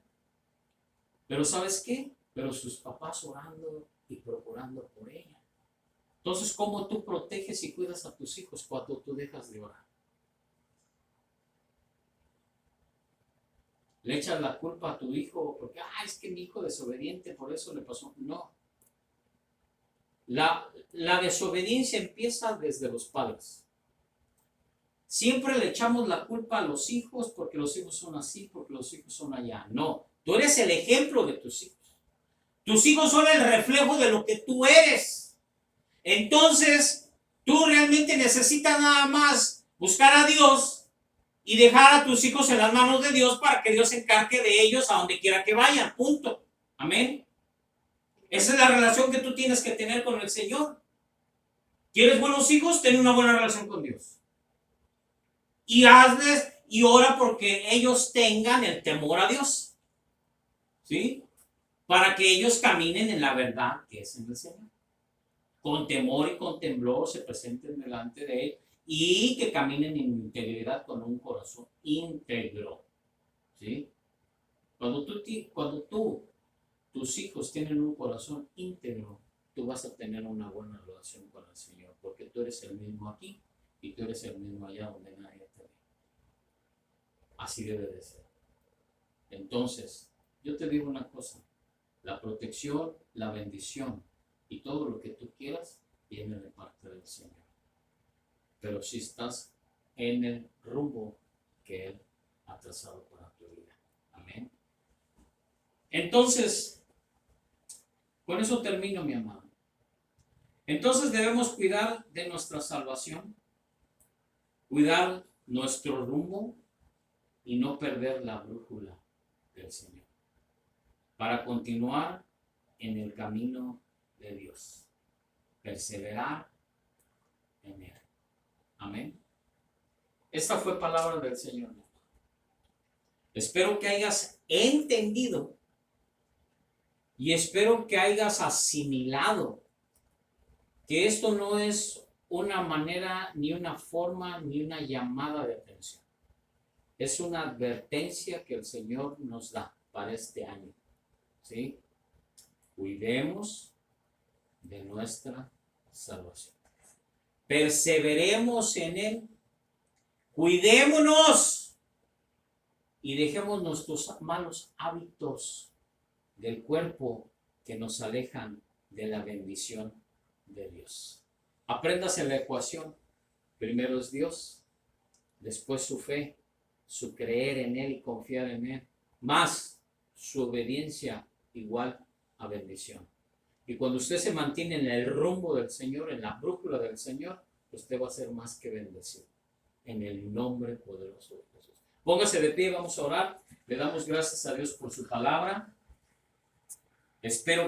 Pero ¿sabes qué? Pero sus papás orando y procurando por ella. Entonces, ¿cómo tú proteges y cuidas a tus hijos cuando tú dejas de orar? ¿Le echas la culpa a tu hijo porque, es que mi hijo desobediente, por eso le pasó? No. La desobediencia empieza desde los padres. Siempre le echamos la culpa a los hijos porque los hijos son así, porque los hijos son allá. No, tú eres el ejemplo de tus hijos. Tus hijos son el reflejo de lo que tú eres. Entonces, tú realmente necesitas nada más buscar a Dios y dejar a tus hijos en las manos de Dios para que Dios se encargue de ellos a donde quiera que vayan. Punto. Amén. Esa es la relación que tú tienes que tener con el Señor. ¿Quieres buenos hijos? Ten una buena relación con Dios. Y hazles y ora porque ellos tengan el temor a Dios. ¿Sí? Para que ellos caminen en la verdad que es en el Señor. Con temor y con temblor se presenten delante de Él y que caminen en integridad con un corazón íntegro. ¿Sí? Cuando tus hijos tienen un corazón íntegro, tú vas a tener una buena relación con el Señor, porque tú eres el mismo aquí y tú eres el mismo allá donde nadie te ve. Así debe de ser. Entonces, yo te digo una cosa, la protección, la bendición y todo lo que tú quieras viene de parte del Señor. Pero si estás en el rumbo que Él ha trazado para tu vida. Amén. Entonces, con eso termino, mi amado. Entonces debemos cuidar de nuestra salvación, cuidar nuestro rumbo y no perder la brújula del Señor para continuar en el camino de Dios, perseverar en Él. Amén. Esta fue palabra del Señor. Espero que hayas entendido y espero que hayas asimilado que esto no es una manera, ni una forma, ni una llamada de atención. Es una advertencia que el Señor nos da para este año. ¿Sí? Cuidemos de nuestra salvación. Perseveremos en Él. Cuidémonos y dejemos nuestros malos hábitos del cuerpo que nos alejan de la bendición de Dios. Apréndase la ecuación. Primero es Dios, después su fe, su creer en Él y confiar en Él, más su obediencia igual a bendición. Y cuando usted se mantiene en el rumbo del Señor, en la brújula del Señor, usted va a ser más que bendecido. En el nombre poderoso de Jesús. Póngase de pie, vamos a orar. Le damos gracias a Dios por su palabra. Espero